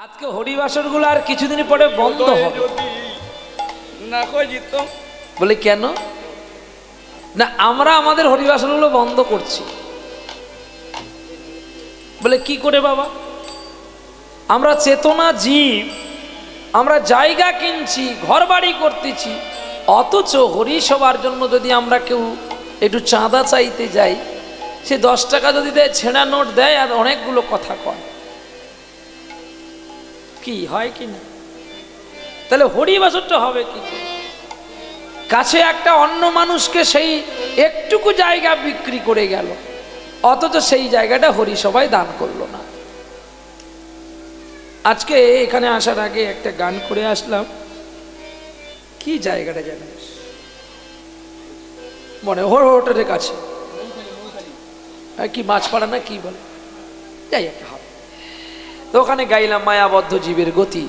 আজকে হরিবাসরগুলো আর কিছুদিন পরে বন্ধ হবে না। কই জিত বলে কেন না আমরা আমাদের হরিবাসরগুলো বন্ধ করছি? বলে কি করে বাবা? আমরা চেতনা জীব, আমরা জায়গা কিনছি, ঘর বাড়ি করতেছি, অথচ হরিসভার জন্য যদি আমরা কেউ একটু চাঁদা চাইতে যাই, সে 10 টাকা যদি দেয়, ছেঁড়া নোট দেয় আর অনেকগুলো কথা কয়। কি হয় কি না? তাহলে হরিবাসরটা হবে কি? কাছে একটা অন্য মানুষকে সেই একটুকু জায়গা বিক্রি করে গেল, অথচ সেই জায়গাটা হরিসভায় দান করলো না। আজকে এখানে আসার আগে একটা গান করে আসলাম, কি জায়গাটা জানিস মনে হোটেলের কাছে কি মাছপাড়া না কি বলে, যাই একটা হবে। তো ওখানে গাইলাম মায়াবদ্ধ জীবের গতি।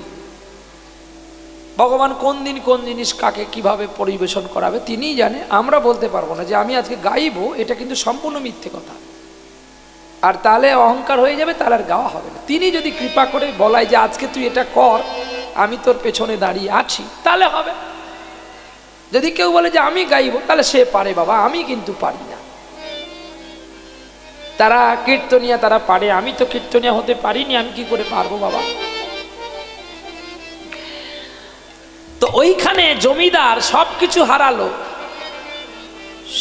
ভগবান কোন দিন কোন জিনিস কাকে কিভাবে পরিবেশন করাবে তিনিই জানে, আমরা বলতে পারবো না যে আমি আজকে গাইবো, এটা কিন্তু সম্পূর্ণ মিথ্যে কথা। আর তাহলে অহংকার হয়ে যাবে, তাহলে আর গাওয়া হবে না। তিনি যদি কৃপা করে বলায় যে আজকে তুই এটা কর, আমি তোর পেছনে দাঁড়িয়ে আছি, তাহলে হবে। যদি কেউ বলে যে আমি গাইবো, তাহলে সে পারে বাবা, আমি কিন্তু পারি না। তারা কীর্তনিয়া, তারা পারে, আমি তো কীর্তনিয়া হতে পারিনি, আমি কি করে পারবো বাবা? তো ওইখানে জমিদার সবকিছু হারালো,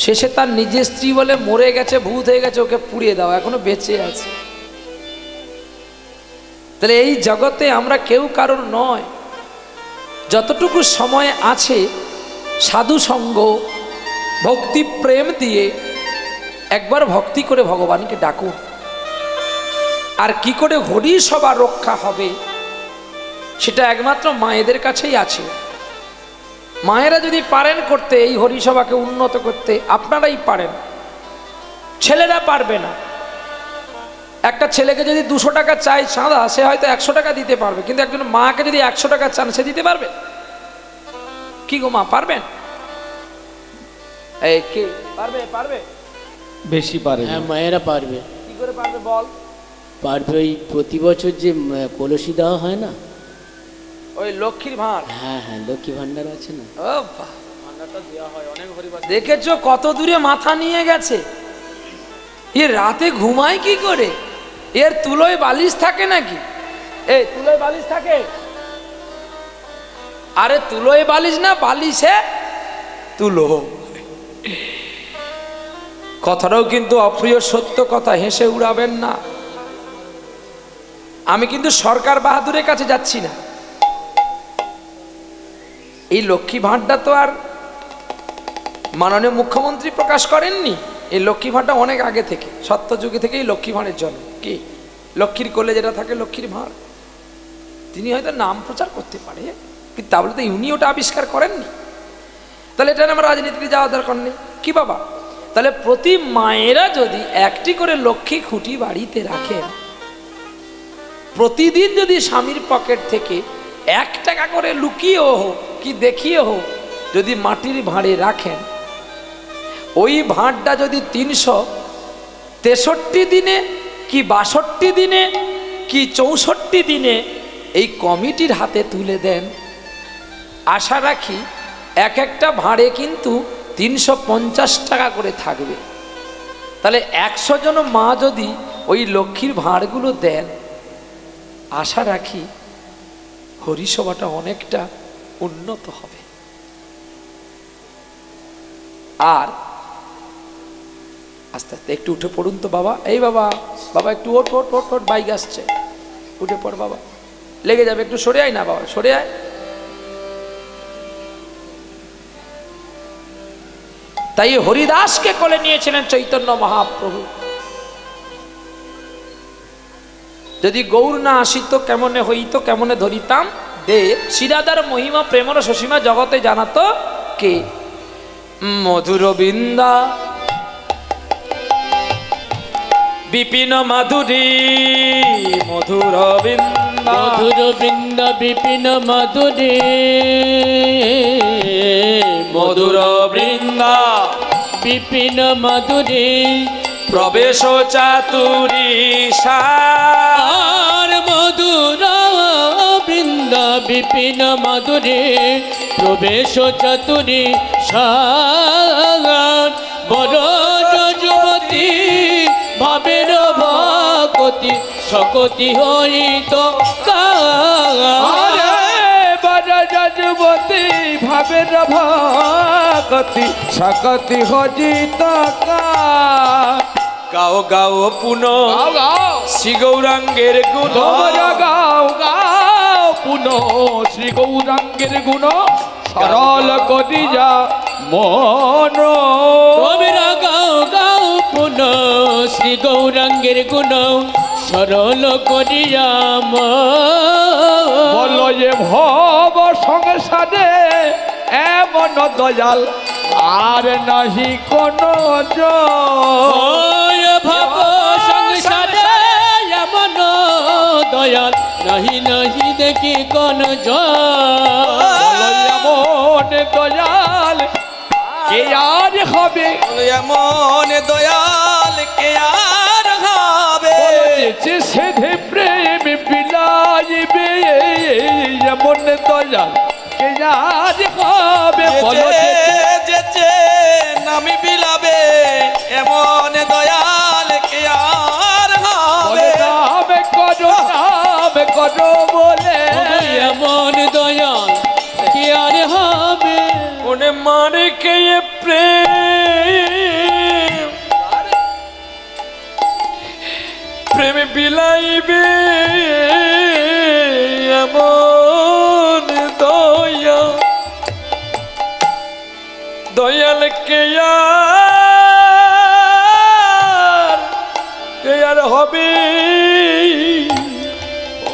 শেষে তার নিজের স্ত্রী বলে মরে গেছে, ভূত হয়ে গেছে, ওকে পুড়িয়ে দাও, এখনো বেঁচে আছে। তাহলে এই জগতে আমরা কেউ কারোর নয়। যতটুকু সময় আছে সাধু সঙ্গ, ভক্তি প্রেম দিয়ে একবার ভক্তি করে ভগবানকে ডাকুন। আর কি করে হরিসভা রক্ষা হবে সেটা একমাত্র মায়েদের কাছেই আছে। মায়েরা যদি পারেন করতে, এই হরিসভাকে উন্নত করতে, আপনারাই পারেন, ছেলেরা পারবে না। একটা ছেলেকে যদি 200 টাকা চাই চাঁদা, সে হয়তো 100 টাকা দিতে পারবে, কিন্তু একজন মাকে যদি 100 টাকা চান, সে দিতে পারবে কি গো মা? পারবেন? এই কে পারবে? পারবে বেশি পারে। হ্যাঁ, মায়েরা পারবে। কি করে পারবে বল? পারবে। ওই প্রতি বছর যে কলসি দেওয়া হয় না, ওই লক্ষ্মীর ভাঁড়। হ্যাঁ হ্যাঁ, লক্ষ্মী ভান্ডার আছে না, ও বাহ, ভান্ডারটা দেওয়া হয় অনেক হরিবাসর। দেখেছো কত দূরে মাথা নিয়ে গেছে? এ রাতে ঘুমায় কি করে? এর তুলোয় বালিশ থাকে নাকি? এই তুলোয় বালিশ থাকে? আরে তুলোয় বালিশ না, বালিশে তুলো। কথাটাও কিন্তু অপ্রিয় সত্য কথা, হেসে উড়াবেন না। আমি কিন্তু সরকার বাহাদুরের কাছে যাচ্ছি না। এই লক্ষ্মী ভাঁড়টা তো আর মাননীয় মুখ্যমন্ত্রী প্রকাশ করেননি। এই লক্ষ্মী ভাঁড়টা অনেক আগে থেকে, সত্যযুগে থেকে এই লক্ষ্মী ভাঁড়ের জন্য। কি লক্ষ্মীর কোলে যেটা থাকে লক্ষ্মীর ভাঁড়, তিনি হয়তো নাম প্রচার করতে পারে, কিন্তু তা বলে তো উনি ওটা আবিষ্কার করেননি। তাহলে এটা আমার রাজনীতিতে যাওয়া দরকার নেই কি বাবা? তাহলে প্রতি মায়েরা যদি একটি করে লক্ষ্মী খুঁটি বাড়িতে রাখেন, প্রতিদিন যদি স্বামীর পকেট থেকে 1 টাকা করে লুকিয়েও হোক কি দেখিয়ে হোক যদি মাটির ভাঁড়ে রাখেন, ওই ভাঁড়টা যদি 363 দিনে কি 62 দিনে কি 64 দিনে এই কমিটির হাতে তুলে দেন, আশা রাখি এক একটা ভাঁড়ে কিন্তু 350 টাকা করে থাকবে। তাহলে 100 জন মা যদি ওই লক্ষ্মীর ভাঁড়গুলো দেন, আশা রাখি হরিসভাটা অনেকটা উন্নত হবে। আর আস্তে আস্তে একটু উঠে পড়ুন তো বাবা। এই বাবা, বাবা একটু ওঠ ওঠ ওঠ ওঠ, বাইক আসছে, উঠে পড় বাবা, লেগে যাবে, একটু সরে আয় না বাবা, সরে আয়। তাই হরিদাসকে কোলে নিয়েছিলেন চৈতন্য মহাপ্রভু। যদি গৌর না আসিত কেমনে হইত, কেমনে ধরিতাম দে, শিরাদার মহিমা প্রেমর সসীমা জগতে জানাতো কে? মধুর বৃন্দা বিপিন মাধুরী, মধুর বৃন্দা, মধুর বৃন্দ বিপিন মাধুরী, মধুর বৃন্দা বিপিন মাধুরী, প্রবেশ চাতুরী সার আর মধুর বিপিন মাধুরী প্রবেশ চতুরী সাগান বড় যুবতী ভাবের ভকতি সকতি হইত যুবতী ভাবের ভকতি সকতি হজিত গাও গাও পুন শ্রী গৌরাঙ্গের গুণ গাও গাও পুন শ্রী গৌরাঙ্গের গুণ সরল করিয়া মন তোমরা গাও গাও পুন শ্রী গৌরাঙ্গের গুণ সরল করিয়া বলো যে ভব সংসারে এমন দয়াল আর নাহি কোন ভাব সংসারে এমন দয়াল নাহি নাহি দেখি কোন এমন দয়াল কে আর হবে এমন দয়াল কে আর হবে সেধে প্রেম বিলাইবে এমন দয়াল কে আর হবে যেচে নামি বিলাবে এমন দয়াল কে আর হবে নামে করো বলে এমন দয়াল কে আর হবে ওনে মারে কে প্রেম প্রেম বিলাইবে এমন দয়াল কে আর হবে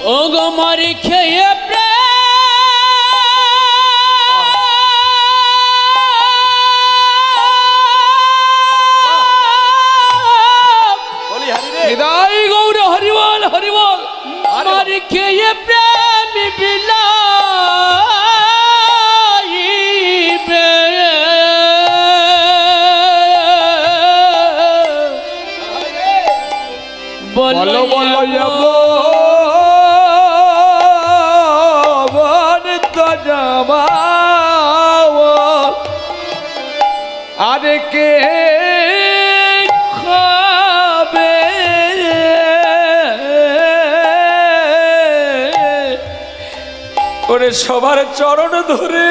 ও গো মারি খেয়ে হৃদয় গৌর হরিবল হরিবল মারি খেয়ে প্রেম বিলাইবে বলো বলো যাব আরে কে খাবে ওরে সবার চরণ ধরে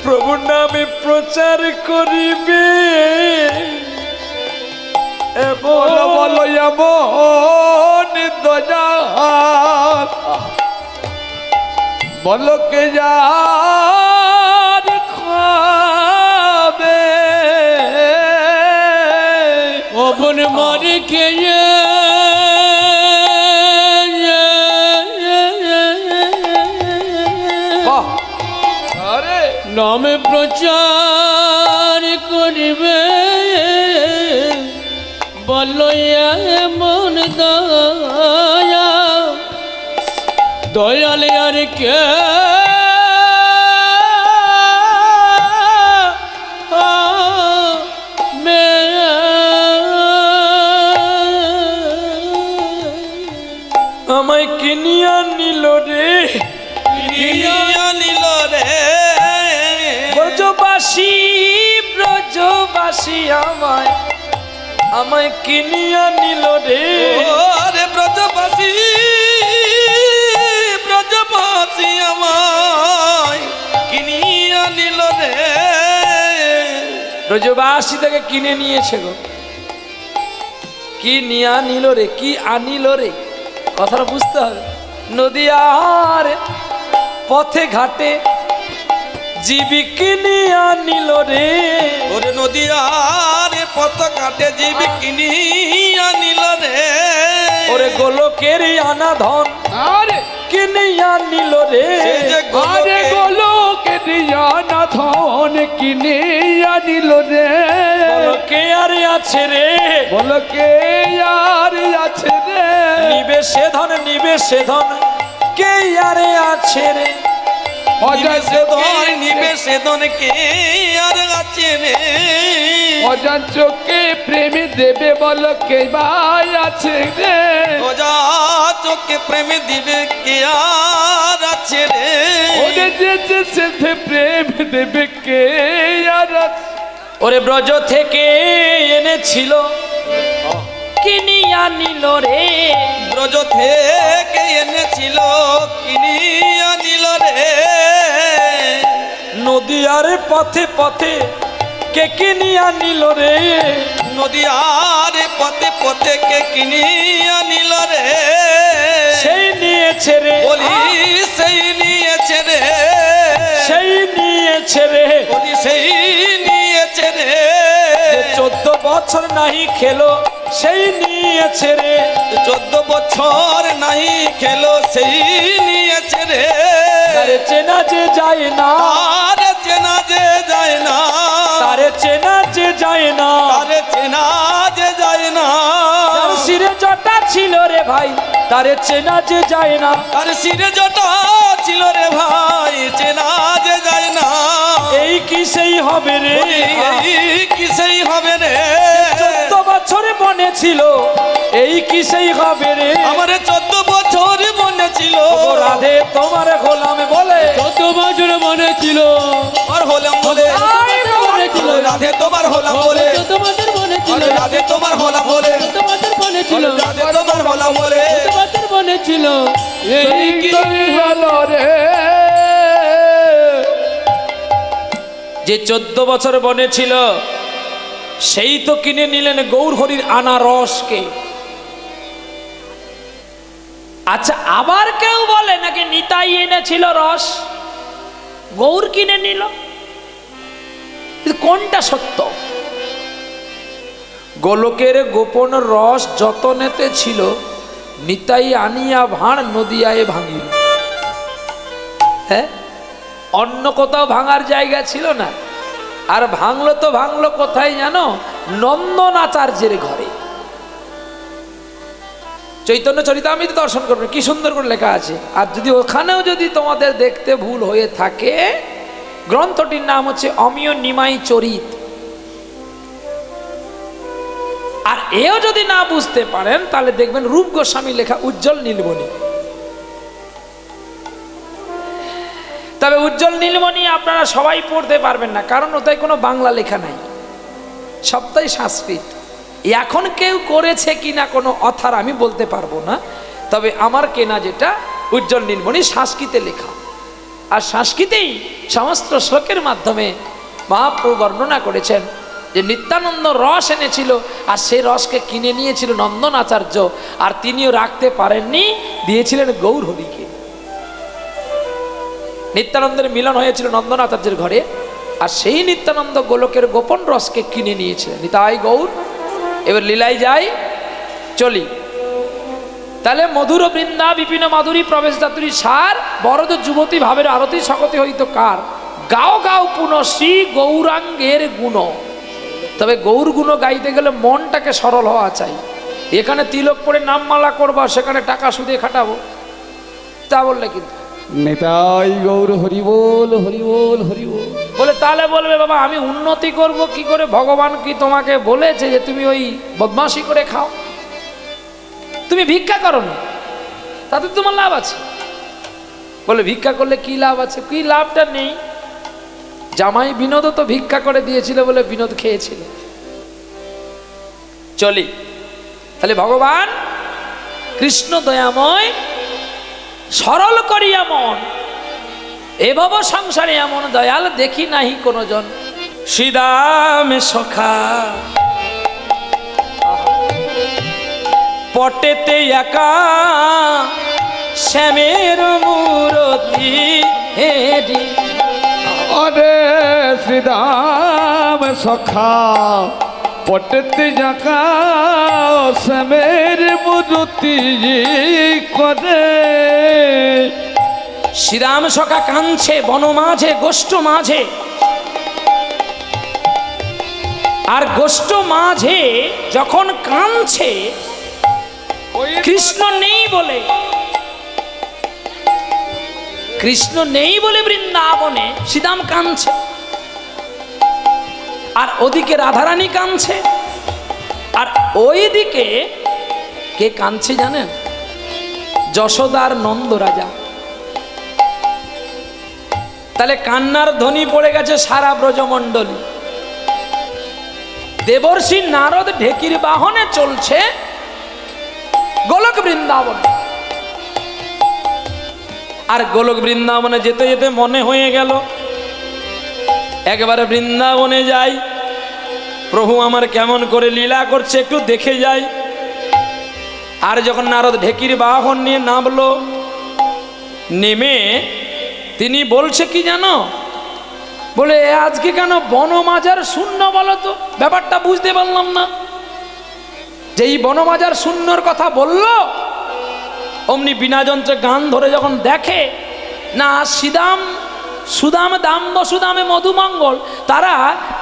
প্রভুর নামে প্রচার করিবে বলো বলো এমন দয়াল বলো কে যার খাবে ও বোন মারি খেয়ে আরে নামে প্রচার করিবে বলো এমন দয়া দয়াল আর কে আমায় কিনিয়া নিল রে কিনিয়া নিল রে ব্রজবাসী ব্রজবাসী আমায় কিনিয়া নিল রে রে ব্রজবাসী ব্রজবাসী আমায় কিনিয়া নিল রে ব্রজবাসী থেকে কিনে নিয়েছে গো কি নিয়া নিল রে কি আনিল রে কথাটা বুঝতে হবে নদিয়ার পথে ঘাটে জীবিক নিয়া নিল রে ওরে নদিয়ার পথ কাটে জীবি কিনিয়া নিল রে ওরে গোলকের আনা ধন আরে কিনিয়া নিল রে আরে গোলকের আনা ধন কিনিয়া নিল রে কে আর আছে রে বলো কে আর আছে রে নিবে সে ধন কে আর আছে রে নিবে সে ধন কে আর আছে রে অজান চোখে প্রেমী দেবে বলো কে ভাই আছে রে ওজা চোখে প্রেম দিবে কে আর আছে রে ওরে যে সেধে প্রেম দেবে কে আর আছে? ওরে ব্রজ থেকে এনেছিল কিনিয়া নিল রে ব্রজ থেকে এনেছিল কিনিয়া নিল রে নদীয়ার পথে পথে কে কিনিয়া নিল রে নদীয়ার পথে পথে কে কিনিয়া নিল রে সেই নিয়েছে রে বলি সেই নিয়েছে রে সেই নিয়েছে রে বলি সেই নিয়েছে রে যে 14 বছর নাহি খেলো সেই নিয়েছে রে 14 বছর নাহি খেলো সেই নিয়েছে রে তারে চেনা যে যায় না আরে চেনা যে যায় না তারে চেনা যে যায় না আরে চেনা যে যায় না তার শিরে জটা ছিল রে ভাই তারে চেনা যে যায় না আর শিরে জটা ছিল রে ভাই চেনা যে যায় না এই কি সেই হবে রে এই কি সেই হবে রে 14 বছরে মনে ছিল এই কি সেই হবে রে আমার 14 বছর মনে ছিল ও রাধে তোমার গোলাম বলে 14 বছর মনে ছিল আর হলাম বলে মনে ছিল রাধে তোমার হলাম বলে 14 বছর মনে ছিল রাধে তোমার হলাম বলে 14 বছর মনে ছিল রাধে তোমার হলাম বলে 14 বছর মনে ছিল এই কি হলো রে যে 14 বছর বনে ছিল সেই তো কিনে নিলেন গৌর হরির আনারসকে। আচ্ছা আবার কেউ বলে নাকি নিতাই এনেছিল রস গৌর কিনে নিল, কোনটা সত্য? গোলকের গোপন রস যতনেতে ছিল নিতাই আনিয়া ভাঁড় নদিয়ায় ভাঙিল। হ্যাঁ, অন্য কোথাও ভাঙার জায়গা ছিল না, আর ভাঙলো তো ভাঙলো কোথায় জানো? নন্দনাচার্যের ঘরে। চৈতন্য চরিতামৃত দর্শন করবে, কি সুন্দর করে লেখা আছে। আর যদি ওখানেও যদি তোমাদের দেখতে ভুল হয়ে থাকে, গ্রন্থটির নাম হচ্ছে অমিয় নিমাই চরিত। আর এও যদি না বুঝতে পারেন তাহলে দেখবেন রূপ গোস্বামী লেখা উজ্জ্বল নীলমণি। তবে উজ্জ্বল নীলমণি আপনারা সবাই পড়তে পারবেন না, কারণ ওটাই কোনো বাংলা লেখা নাই, সবটাই সংস্কৃত। এখন কেউ করেছে কিনা কোনো অথার আমি বলতে পারবো না, তবে আমার কেনা যেটা উজ্জ্বল নীলমণি সংস্কৃতে লেখা। আর সংস্কৃতেই সমস্ত শ্লোকের মাধ্যমে মহাপ্রভু বর্ণনা করেছেন যে নিত্যানন্দ রস এনেছিল আর সেই রসকে কিনে নিয়েছিল নন্দন আচার্য, আর তিনিও রাখতে পারেননি, দিয়েছিলেন গৌর হরিকে। নিত্যানন্দের মিলন হয়েছিল নন্দন আচার্যের ঘরে, আর সেই নিত্যানন্দ গোলকের গোপন রসকে কিনে নিয়েছিলেন। নিতাই গৌর। এবার লীলায় যাই, চলি। তাহলে মধুর বৃন্দা বিপিন মাধুরী প্রবেশ দাতুরী সার বরদ যুবতী ভাবের আরতি সকতি হইত কার, গাও গাও পুনঃশ্রী গৌরাঙ্গের গুণ। তবে গৌর গুণ গাইতে গেলে মনটাকে সরল হওয়া চাই। এখানে তিলক পরে নামমালা করবা, সেখানে টাকা সুদে খাটাবো, তা বললে কিন্তু নিতাই গৌর হরি বল হরি বল হরি বল বলে, তাহলে বলবে বাবা আমি উন্নতি করব কি করে? ভগবান কি তোমাকে বলেছে যে তুমি ওই বদমাশি করে খাও? তুমি ভিক্ষা করো না, তাতে তোমার লাভ আছে। বলে ভিক্ষা করলে কি লাভ আছে? কি লাভটা নেই। জামাই বিনোদও তো ভিক্ষা করে দিয়েছিল বলে বিনোদ খেয়েছিল। চলি তাহলে, ভগবান কৃষ্ণ দয়াময় সরল করিয়া মন, এভাব সংসারে এমন দয়াল দেখি নাহি কোন জন। শ্রীদাম সখা পটেতে একা শ্যামের মূরতি হেরি। अरे श्री राम सखा पटत जका समेर मुरुति करे। শ্রীরাম সখা কাঁদছে বন মাঝে গোষ্ঠ মাঝে, আর গোষ্ঠ মাঝে যখন কাঁদছে কৃষ্ণ নেই বলে, কৃষ্ণ নেই বলে বৃন্দাবনে শ্রীরাম কাঁদছে, আর ওদিকে রাধারানী কাঁদছে, আর ওই দিকে কে কাঁদছে জানেন? যশোদার নন্দ রাজা। তাহলে কান্নার ধ্বনি পড়ে গেছে সারা ব্রজমণ্ডলী। দেবর্ষি নারদ ঢেকির বাহনে চলছে গোলক বৃন্দাবন। আর গোলক বৃন্দাবনে যেতে যেতে মনে হয়ে গেল একবারে বৃন্দাবনে যাই, প্রভু আমার কেমন করে লীলা করছে একটু দেখে যাই। আর যখন নারদ ঢেকির বাহন নিয়ে নামলো, নেমে তিনি বলছে কি জানো, বলে আজকে কেন বনমাজার শূন্য বলো তো, ব্যাপারটা বুঝতে পারলাম না। যেই বনমাজার শূন্যর কথা বললো, অমনি বিনা যন্ত্রে গান ধরে যখন দেখে না সুদাম দাম বসুদামে মধুমঙ্গল, তারা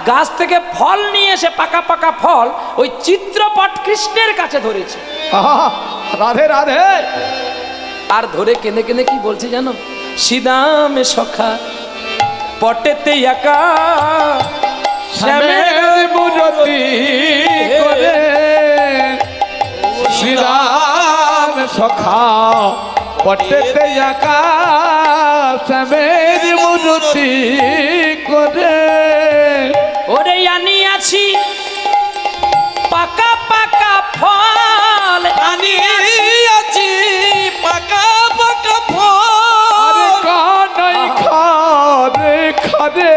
গাছ থেকে ফল নিয়ে এসে পাকা পাকা ফল ওই চিত্রপট কৃষ্ণের কাছে ধরেছে। রাধে রাধে। আর ধরে কেঁদে কেঁদে কি বলছে জানো, সিদামে সখা পটেতে একা শ্যামের মূরতি করে শ্রীরাম সখা পটেতে একা শ্যামের মূরতি করে। ওরে আনিয়াছি পাকা পাকা ফল, আনিয়াছি পাকা পাকা ফল। আরে কানাই খারে খারে।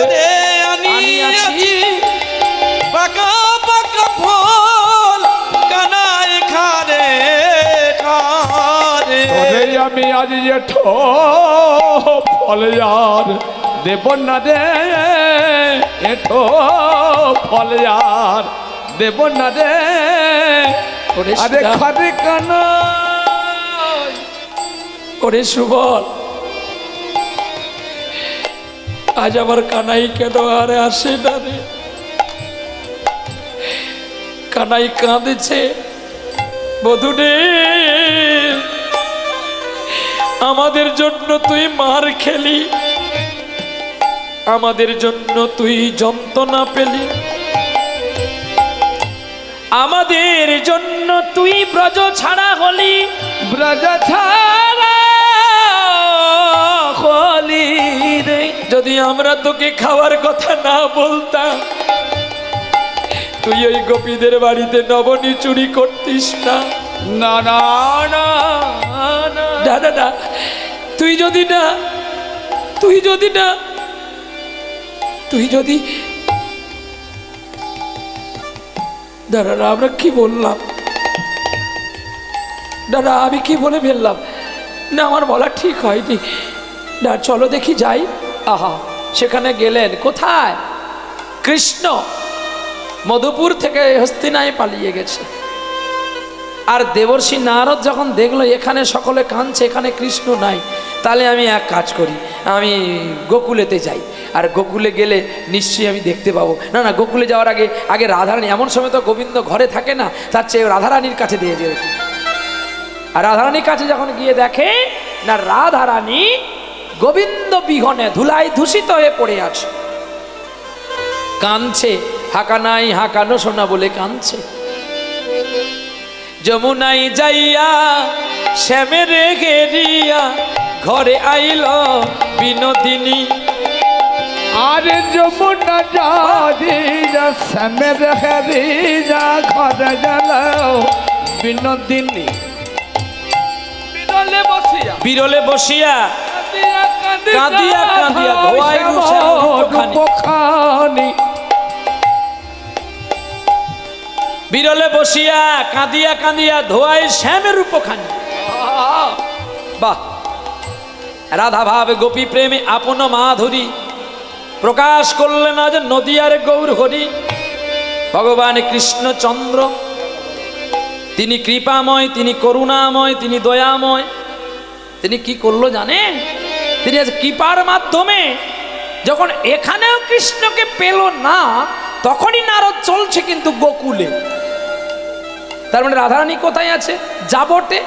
ওরে আনিয়াছি পাকা পাকা ফল, কানাই খারে খারে। ওরে আমি আজ এঠো ফল আর দেব না রে, এঠো ফল আর দেব না রে। ওরে আরে শ্রীরাম, খারে কানা। ওরে সুবল, আজ আমার কানাই কেন আর আসে না রে। কানাই কাঁদেছে, বধূরে আমাদের জন্য তুই মার খেলি, আমাদের জন্য তুই যন্ত্রণা পেলি, আমাদের জন্য তুই ব্রজ ছাড়া হলি, ব্রজ ছাড়া হলি রে। যদি আমরা তোকে খাওয়ার কথা না বলতাম, তুই ওই গোপীদের বাড়িতে নবনী চুরি করতিস না। না না না না। না না না, তুই যদি দাদা, আমরা কি বললাম দাদা, আমি কি বলে ফেললাম না, আমার বলা ঠিক হয়নি না। চলো দেখি যাই। আহা, সেখানে গেলেন কোথায়? কৃষ্ণ মধুপুর থেকে হস্তিনায় পালিয়ে গেছে। আর দেবর্ষি নারদ যখন দেখলো এখানে সকলে কাঁদছে, এখানে কৃষ্ণ নাই, তাহলে আমি এক কাজ করি, আমি গোকুলেতে যাই। আর গোকুলে গেলে নিশ্চয়ই আমি দেখতে পাবো। না না, গোকুলে যাওয়ার আগে রাধারানী, এমন সময় তো গোবিন্দ ঘরে থাকে না, তার চেয়ে রাধারানীর কাছে দিয়ে যেতে। আর রাধারানীর কাছে যখন গিয়ে দেখে না, রাধারানী গোবিন্দ বিহনে ধুলায় ধূসিত হয়ে পড়ে আছে, কাঁদছে, হাঁকা নাই হাঁকানো শোনা বলে কাঁদছে। যমুনাই যাইয়া শ্যামের ঘেরিয়া ঘরে আইল বিনোদিনী। আরে যমুনা যারিয়া শ্যামের ঘেরিয়া ঘরে গেল বিনোদিনী। বিরলে বসিয়া কাঁদিয়া কাঁদিয়া ধোয়াই রূপখানি। বিরলে বসিয়া কাঁদিয়া কাঁদিয়া ধোয়াই শ্যামের রূপখানি। বাহ, রাধা ভাব গোপী প্রেমে আপন মাধুরী প্রকাশ করলেন আজ নদিয়ার গৌর হরি। ভগবান কৃষ্ণচন্দ্র তিনি কৃপাময়, তিনি করুণাময়, তিনি দয়াময়। তিনি কি করলো জানেন? তিনি আজ কৃপার মাধ্যমে যখন এখানেও কৃষ্ণকে পেল না, তখনই নারদ চলছে কিন্তু গোকুলে। তার মানে রাধারানী কোথায় আছে? যাবটে।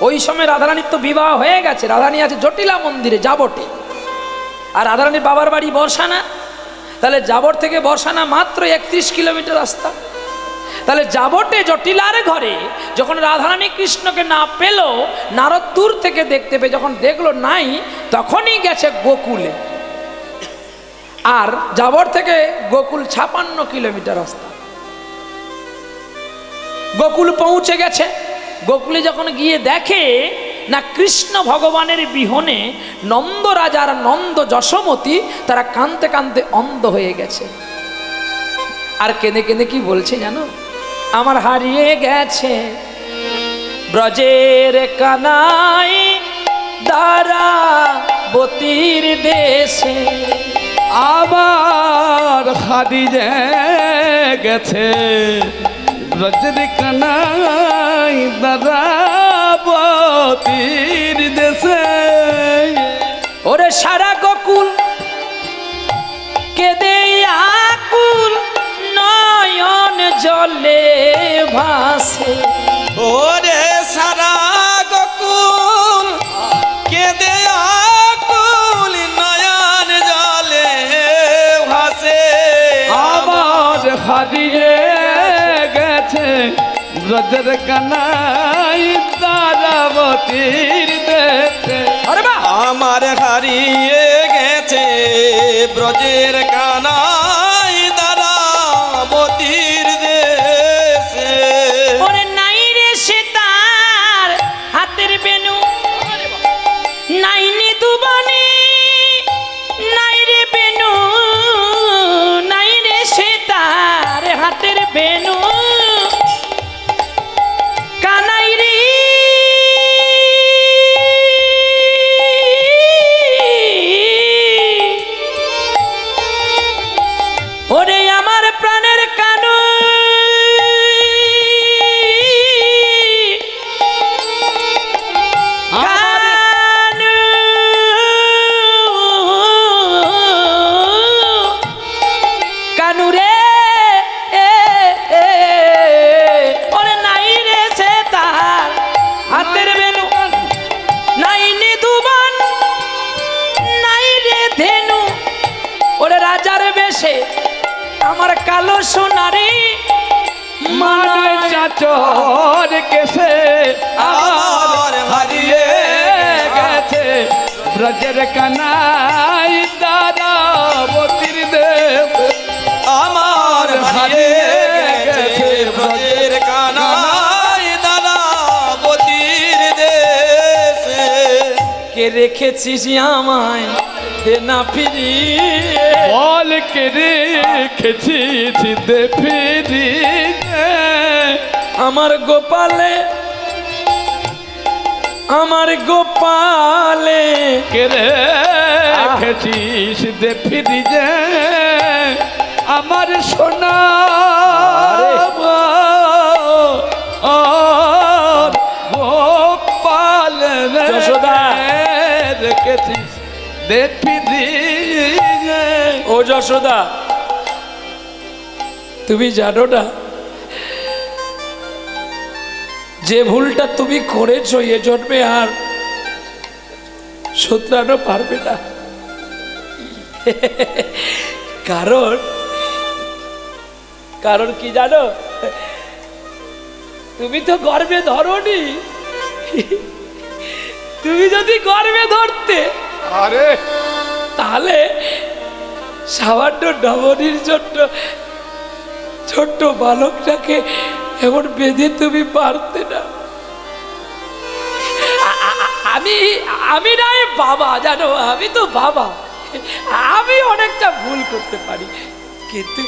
ওই সময় রাধারানীর তো বিবাহ হয়ে গেছে, রাধারানী আছে জটিলা মন্দিরে যাবটে। আর রাধারানীর বাবার বাড়ি বর্ষানা, তাহলে যাবট থেকে বর্ষানা মাত্র 31 কিলোমিটার রাস্তা। তাহলে যাবটে জটিলার ঘরে যখন রাধারানী কৃষ্ণকে না পেল, নারদ দূর থেকে দেখতে পেয়ে যখন দেখলো নাই, তখনই গেছে গোকুলে। আর যাবর থেকে গোকুল 56 কিলোমিটার রাস্তা। গোকুল পৌঁছে গেছে। গোকুলে যখন গিয়ে দেখে না কৃষ্ণ ভগবানের বিহনে নন্দ রাজার নন্দ যশোমতী তারা কাঁদতে কাঁদতে অন্ধ হয়ে গেছে। আর কেঁদে কেঁদে কি বলছে জানো? আমার হারিয়ে গেছে ব্রজের কানাই দ্বারাবতীর দেশে, আবার হারিয়ে গেছে ব্রজের কানাই দ্বারাবতীর দেশে। ওরে সারা গোকুল কেঁদে আকুল নয়ন জলে ভাসে। ওরে সারা গোকুল কেঁদে আকুল নয়ন জলে ভাসে। আবার হারিয়ে গেছে ব্রজের কানাই দ্বারাবতীর দেশে। আরে বাহ! আমার হারিয়ে গেছে ব্রজের কানাই দ্বারাবতীর দেশে। ওরে নাই রে সে তার হাতের বেনু, নাই নি দুবানি, নাই রে বেনু, নাই রে সে তার হাতের বেনু। কানাই রে ওরে আমার প্রাণের কানু, কানু, কানু রে ওরে নাই রে সে তার হাতের বেনু, নাই নি দুবান, নাই রে ধেনু। ওরে রাজার বেশে আমার কালো সোনারি মানবে চাচর কেসে। আমার হারিয়ে গেছে ব্রজের কানাই দ্বারাবতীর দেশে। আমার হারিয়ে গেছে ব্রজের কানাই দ্বারাবতীর দেশে। কে রেখেছিস আমায় দে না ফিরিয়ে, বল কে রেখেছি দে ফিরিয়ে। আমার গোপালে, আমার গোপালে কে রেখেছিস দে ফিরিয়ে। আমার সোনা গোপাল যশোদা। রেখেছিস দে ফিরিয়ে। ও যশোদা, তুমি জানো না যে ভুলটা তুমি করেছো এ জন্মে আর শুধরানো পারবে না। কারণ কারণ কি জানো? তুমি তো গর্ভে ধরোনি। তুমি যদি গর্ভে ধরতে আরে তাহলে সামান্য নবনীর জন্য ছোট্ট বালকটাকে এমন বেঁধে তুমি পারতে না। আমি আমি না বাবা, জানো, আমি তো বাবা, আমি অনেকটা ভুল করতে পারি, কিন্তু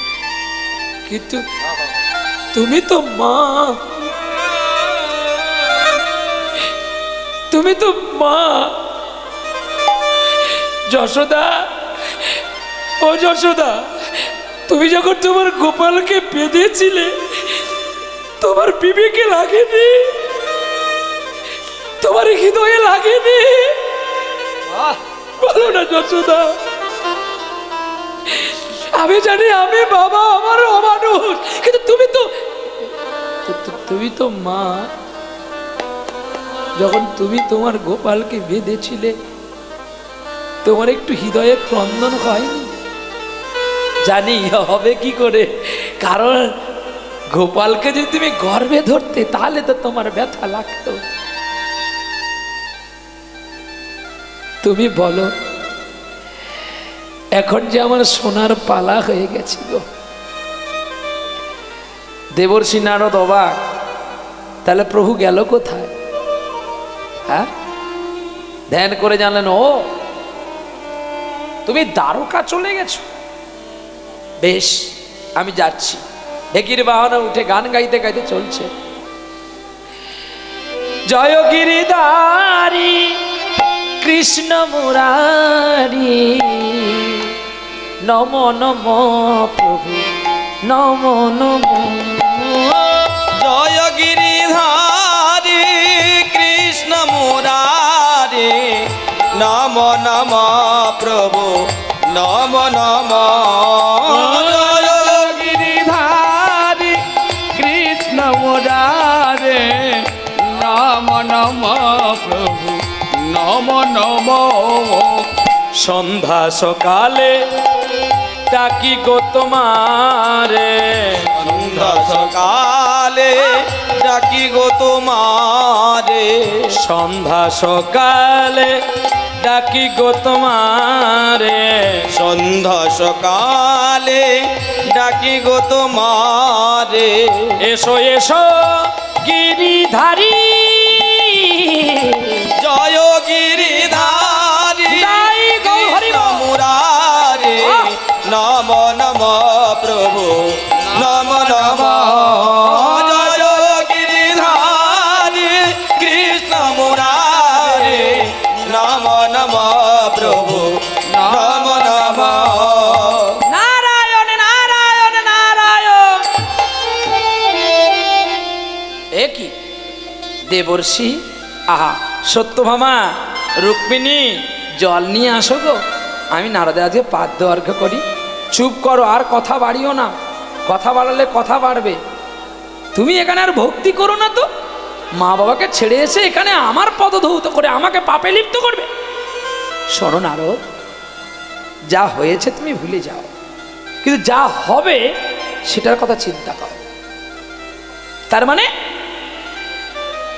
কিন্তু তুমি তো মা, তুমি তো মা। যশোদা, ও যশোদা, তুমি যখন তোমার গোপালকে বেঁধেছিলে তোমার বিবেকে লাগেনি, তোমার হৃদয়ে লাগেনি? বলো না যশোদা। আমি জানি আমি বাবা, আমার অমানুষ, কিন্তু তুমি তো মা। যখন তুমি তোমার গোপালকে বেঁধেছিলে তোমার একটু হৃদয়ে ক্রন্দন হয়নি? জানি হবে কি করে, কারণ গোপালকে যদি তুমি গর্ভে ধরতে তাহলে তো তোমার ব্যথা লাগতো। তুমি বলো, এখন যে আমার সোনার পালা হয়ে গেছে গো। দেবর্ষি নারদ অবাক, তাহলে প্রভু গেল কোথায়? হ্যাঁ, ধ্যান করে জানলেন ও তুমি দ্বারকা চলে গেছো, বেশ আমি যাচ্ছি। ঢেকির বাহনে উঠে গান গাইতে গাইতে চলছে, জয় গিরিধারী কৃষ্ণ মুরারি নম নম প্রভু নম নম। জয় গিরিধারী কৃষ্ণ মুরারি নম নম প্রভু নম নম। জয় গিরিধারী কৃষ্ণ মুরারে নম নম প্রভু নম নম। সন্ধ্যা সকালে ডাকি গো তোমারে, সন্ধ্যা সকালে ডাকি গো তোমারে, সন্ধ্যা সকালে ডাকি গো তোমারে, সন্ধ্যা সকালে ডাকি গো তোমারে। এসো এসো গিরিধারী জয় গিরিধারী জয় গৌহরি কৃষ্ণ মুরারে নম নম প্রভু নম নম। জয় গিরিধারী কৃষ্ণ মুরারে নম নম প্রভু নম নম। নারায়ণ নারায়ণ নারায়ণ। এ কি দেবর্ষি, আহা সত্যভামা রুক্মিণী জল নিয়ে আসো গো, আমি নারদের আজকে পাদ্য অর্ঘ্য করি। চুপ করো, আর কথা বাড়িও না, কথা বাড়ালে কথা বাড়বে। তুমি এখানে আর ভক্তি করো না তো, মা বাবাকে ছেড়ে এসে এখানে আমার পদধৌত করে আমাকে পাপে লিপ্ত করবে। শোনো নারদ, যা হয়েছে তুমি ভুলে যাও, কিন্তু যা হবে সেটার কথা চিন্তা করো। তার মানে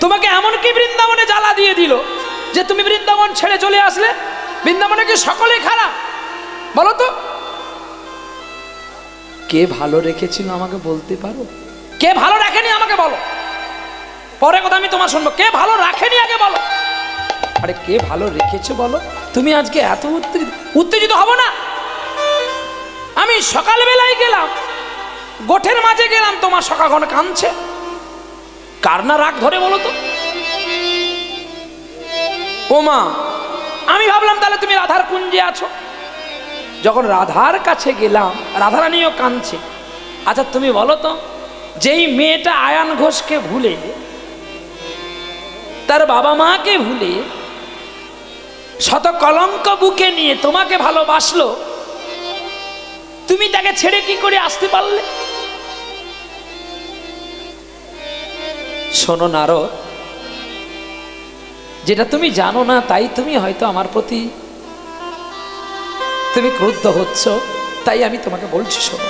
তোমাকে এমন কি বৃন্দাবনে জ্বালা দিয়ে দিল যে তুমি বৃন্দাবন ছেড়ে চলে আসলে? বৃন্দাবনে কি সকলে খারাপ বলো তো? কে ভালো রেখেছিল আমাকে বলতে পারো? কে ভালো রাখেনি আমাকে বলো, পরে কথা আমি তোমার শুনবো। কে ভালো রাখেনি আগে বলো। আরে কে ভালো রেখেছে বলো। তুমি আজকে এত উত্তেজিত হব না। আমি সকালবেলায় গেলাম, গোঠের মাঝে গেলাম, তোমার সকাগণ কাঁদছে, কার না রাগ ধরে বলো তো? ওমা, আমি ভাবলাম তাহলে তুমি রাধার কুঞ্জে আছো। যখন রাধার কাছে গেলাম, রাধারানীও কাঁদছে। আচ্ছা তুমি বলো তো, যেই মেয়েটা আয়ান ঘোষকে ভুলে, তার বাবা মাকে ভুলে, শত কলঙ্ক বুকে নিয়ে তোমাকে ভালোবাসলো, তুমি তাকে ছেড়ে কি করে আসতে পারলে? শোনো নারদ, যেটা তুমি জানো না তাই তুমি হয়তো আমার প্রতি তুমি ক্রুদ্ধ হচ্ছ, তাই আমি তোমাকে বলছি শোনো।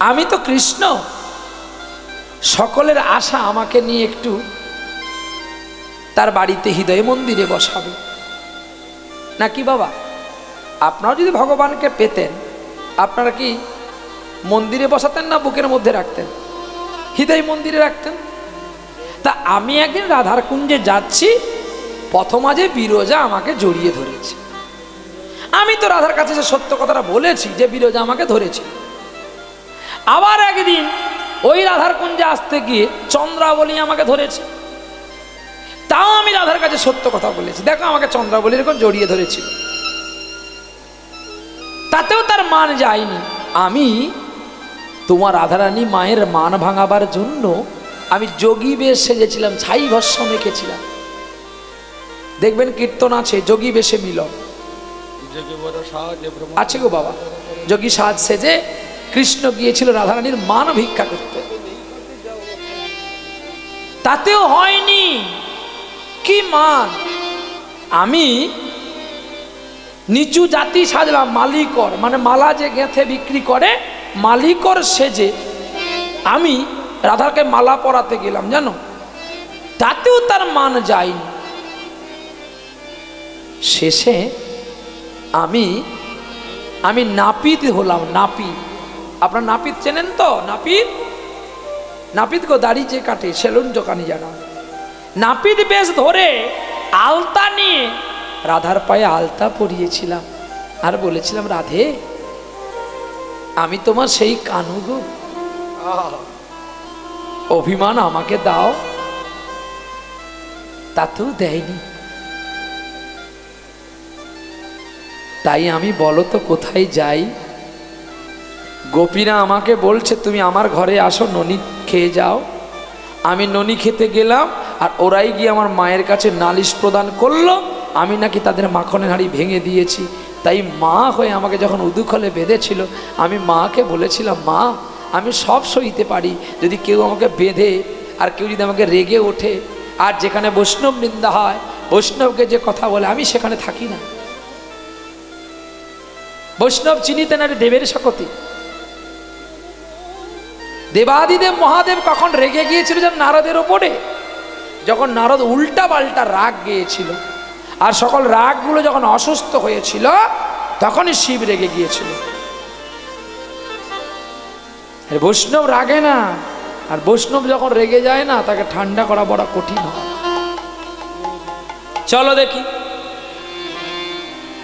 আমি তো কৃষ্ণ, সকলের আশা আমাকে নিয়ে একটু তার বাড়িতে হৃদয় মন্দিরে বসাবে নাকি বাবা? আপনারা যদি ভগবানকে পেতেন, আপনারা কি মন্দিরে বসাতেন না বুকের মধ্যে রাখতেন? হৃদয় মন্দিরে রাখতেন। তা আমি একদিন রাধার কুঞ্জে যাচ্ছি, প্রথমাজে বিরজা আমাকে জড়িয়ে ধরেছে। আমি তো রাধার কাছে সে সত্য কথাটা বলেছি যে বিরজা আমাকে ধরেছে। আবার একদিন ওই রাধার কুঞ্জে আসতে গিয়ে চন্দ্রাবলী আমাকে ধরেছে, তাও আমি রাধার কাছে সত্য কথা বলেছি, দেখো আমাকে চন্দ্রাবলী এরকম জড়িয়ে ধরেছিল, তাতেও তার মান যায়নি। আমি তোমার রাধারানী মায়ের মান ভাঙাবার জন্য আমি যোগী বেশ সেজেছিলাম, ছাই ভস্য মেখেছিলাম। দেখবেন কীর্তন আছে যোগী বেশে মিলন আছে গো বাবা। যোগী সাজ সেজে কৃষ্ণ গিয়েছিল রাধারানীর মান ভিক্ষা করতে, তাতেও হয়নি। কি মান! আমি নিচু জাতি সাজলাম, মালিকর মানে মালা যে গেঁথে বিক্রি করে, মালিকর সেজে আমি রাধাকে মালা পরাতে গেলাম, জানো, তাতেও তার মান যায়নি। শেষে আমি আমি নাপিত হলাম। নাপিত, আপনার নাপিত চেনেন তো? নাপিত, নাপিত গো দাড়ি যে কাটে, সেলুন দোকানি জানা। নাপিত বেশ ধরে আলতা নিয়ে রাধার পায়ে আলতা পরিয়েছিলাম আর বলেছিলাম, রাধে আমি তোমার সেই কানু গো, অভিমান আমাকে দাও। তাতেও দেয়নি। তাই আমি বলো তো কোথায় যাই? গোপীরা আমাকে বলছে তুমি আমার ঘরে আসো, ননি খেয়ে যাও। আমি ননি খেতে গেলাম আর ওরাই গিয়ে আমার মায়ের কাছে নালিশ প্রদান করলো আমি নাকি তাদের মাখনের হাঁড়ি ভেঙে দিয়েছি। তাই মা হয়ে আমাকে যখন উদুখলে বেঁধেছিল, আমি মাকে বলেছিলাম, মা আমি সব সইতে পারি যদি কেউ আমাকে বেঁধে আর কেউ যদি আমাকে রেগে ওঠে, আর যেখানে বৈষ্ণব নিন্দা হয়, বৈষ্ণবকে যে কথা বলে, আমি সেখানে থাকি না। বৈষ্ণব চিনিতেন আর দেবের শকতি। দেবাদিদেব মহাদেব কখন রেগে গিয়েছিল যেন নারদের ওপরে, যখন নারদ উল্টা পাল্টা রাগ গিয়েছিল, আর সকল রাগগুলো যখন অসুস্থ হয়েছিল তখনই শিব রেগে গিয়েছিল। বৈষ্ণব রাগে না, আর বৈষ্ণব যখন রেগে যায় না তাকে ঠান্ডা করা বড় কঠিন হয়। চলো দেখি।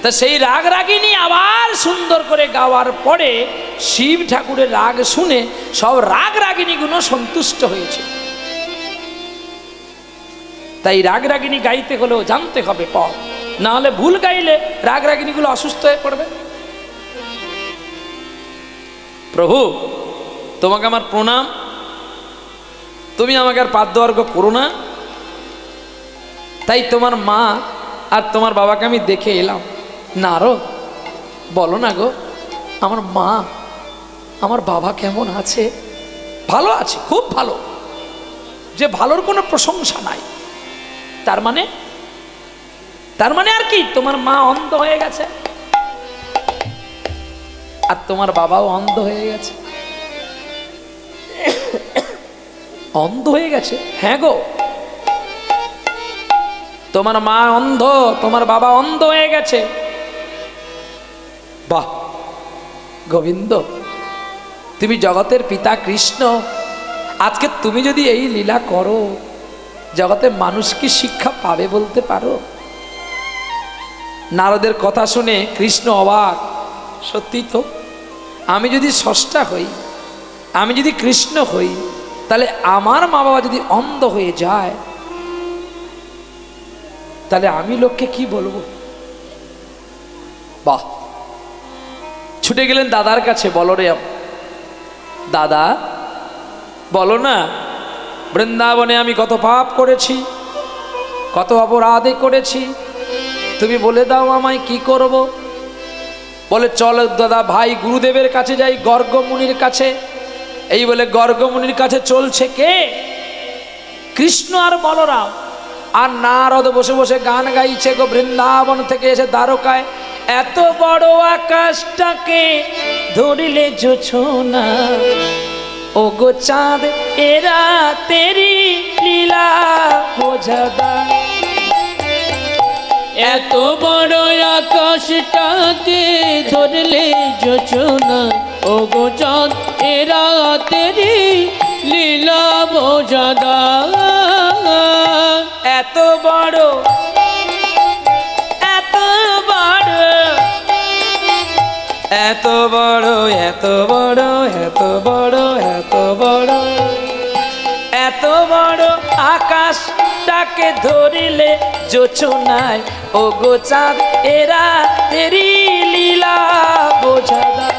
তা সেই রাগ রাগিনী আবার সুন্দর করে গাওয়ার পরে শিব ঠাকুরের রাগ শুনে সব রাগ রাগিনীগুলো সন্তুষ্ট হয়েছে। তাই রাগ রাগিনী গাইতে হলেও জানতে হবে পথ, না হলে ভুল গাইলে রাগ রাগিনীগুলো অসুস্থ হয়ে পড়বে। প্রভু তোমাকে আমার প্রণাম, তুমি আমাকে আর পাদ্যবর্গ করো না। তাই তোমার মা আর তোমার বাবাকে আমি দেখে এলাম। নারদ বলো না গো, আমার মা আমার বাবা কেমন আছে? ভালো আছে, খুব ভালো, যে ভালোর কোনো প্রশংসা নাই। তার মানে আর কি, তোমার মা অন্ধ হয়ে গেছে আর তোমার বাবাও অন্ধ হয়ে গেছে। অন্ধ হয়ে গেছে? হ্যাঁ গো, তোমার মা অন্ধ, তোমার বাবা অন্ধ হয়ে গেছে। বাহ গোবিন্দ, তুমি জগতের পিতা কৃষ্ণ, আজকে তুমি যদি এই লীলা করো, জগতের মানুষ কি শিক্ষা পাবে বলতে পারো? নারদের কথা শুনে কৃষ্ণ অবাক। সত্যি তো, আমি যদি স্রষ্টা হই, আমি যদি কৃষ্ণ হই, তাহলে আমার মা বাবা যদি অন্ধ হয়ে যায়, তাহলে আমি লোককে কি বলবো? বাহ, ছুটে গেলেন দাদার কাছে। বলো রে দাদা, বলো না, বৃন্দাবনে আমি কত পাপ করেছি, কত অপরাধে করেছি, তুমি বলে দাও আমায় কি করব? বলে চল দাদা ভাই, গুরুদেবের কাছে যাই, গর্গ মুনির কাছে। এই বলে গর্গ মুনির কাছে চলছে কে? কৃষ্ণ আর বলরাম। আর নারদ বসে বসে গান গাইছে গো, বৃন্দাবন থেকে এসে দ্বারকায়। এত বড় আকাশটাকে ধরিলে জোছনা, ও গো চাঁদ এরা তেরি লীলা বোঝাদা। এত বড় আকাশটাকে ধরলে জোছনা, ও গো চাঁদ এরা তেরি লীলা বোঝাদা। এত বড়, এত বড়, এত বড়, এত বড়, এত বড়, এত বড়, এত বড় আকাশটাকে ধরিলে জোছনায়, ও গো চাঁদ এরা তেরি লীলা বোঝাদা।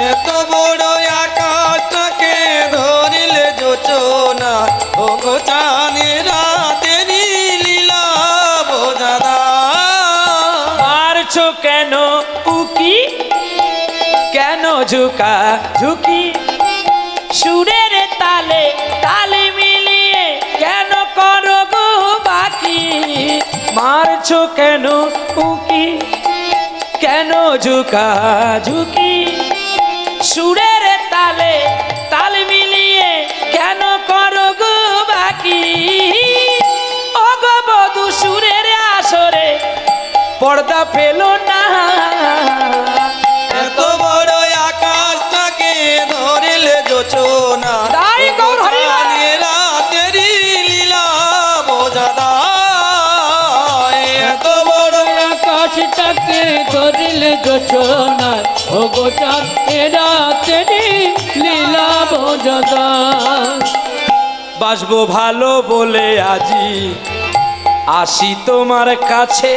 এত বড় আকাশটাকে ধরিলে জোছনা, ও গো চাঁদেরা তেরি লীলা বোঝাদা। মারছো কেন উকি, কেন ঝুঁকা ঝুঁকি, সুরের তালে তালে মিলিয়ে কেন করো গো বাকি? মারছো কেন উকি, কেন ঝুঁকা ঝুঁকি, সুরের তালে তাল মিলিয়ে কেন করো গো বাকি। ও গো বধূ সুরের আসরে পর্দা পেল না। এত বড় আকাশটাকে ধরিলে জোছনা, তাই গৌর হরি বল। রাতেরি লীলা বোঝাদা। এত বড় আকাশটাকে ধরিলে জোছনা, ও গো চাঁদ এ রাতেরি লীলা বোঝাদা। বাসবো ভালো বলে আজি আসি তোমার কাছে,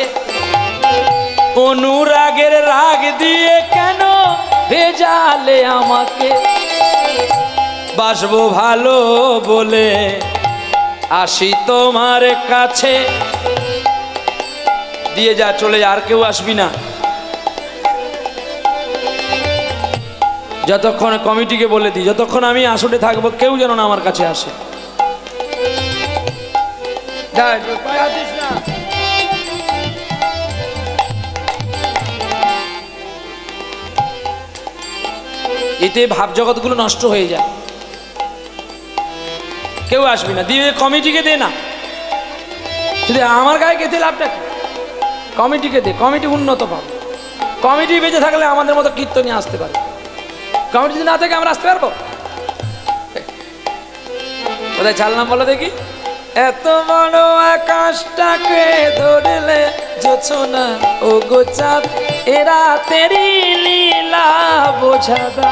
অনুরাগের রাগ দিয়ে কেন ভেজালে আমাকে। বাসবো ভালো বলে আসি তোমার কাছে, দিয়ে যা চলে যা, আর কেউ আসবি না। যতক্ষণ কমিটিকে বলে দিই, যতক্ষণ আমি আসলে থাকবো কেউ যেন না আমার কাছে আসে। এতে ভাব জগৎগুলো নষ্ট হয়ে যায়। কেউ আসবি না, দিয়ে কমিটিকে দে না, শুধু আমার গায়ে গেতে লাভটা কি? কমিটিকে দে, কমিটি উন্নত পাবে। কমিটি বেঁচে থাকলে আমাদের মতো কীর্তনে আসতে পারে। কমিটি যদি না থাকে আমরা আসতে পারবো? কোথায় চাললাম বলো দেখি। এত বড় আকাশটাকে ধরলে জোছনা, ও গো চাঁদ এরা তেরি লীলা বোঝাদা।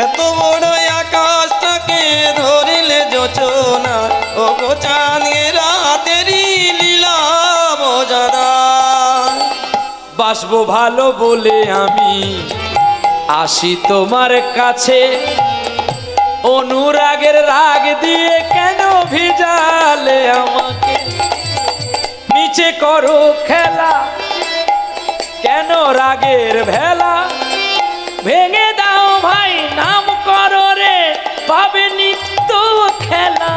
এত বড় আকাশটাকে ধরিলে জোছনা, ও গো চাঁদ রাতেরি লীলা বোঝাদা। বাসবো ভালো বলে আমি আসি তোমার কাছে, অনুরাগের রাগ দিয়ে কেন ভিজালে আমাকে। নিচে করো খেলা কেন রাগের ভেলা, ভেঙে দাও ভাই নাম করো রে পাবে নিত্য খেলা।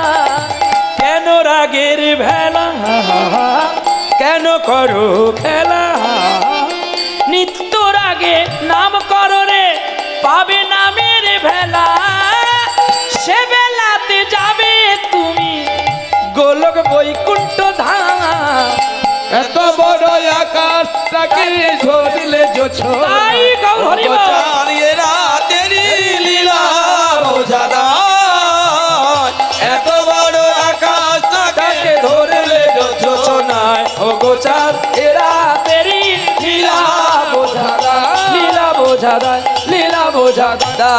কেন রাগের ভেলা, কেন করো খেলা, নিত্য রাগে নাম করো রে পাবে নামের ভেলা। সে বেলাতে যাবে তুমি গোলক বৈকুণ্ঠ ধাম। এত বড় আকাশটাকে ধরিলে জোছনা, তাই গৌর হরি বল। চাঁদ রাতেরি লীলা বোঝাদা। এত বড় আকাশটাকে ধরলে জোছনায়, ও গো চাঁদ এরা তেরি লীলা বোঝাদা, লীলা বোঝাদা, লীলা বোঝাদা।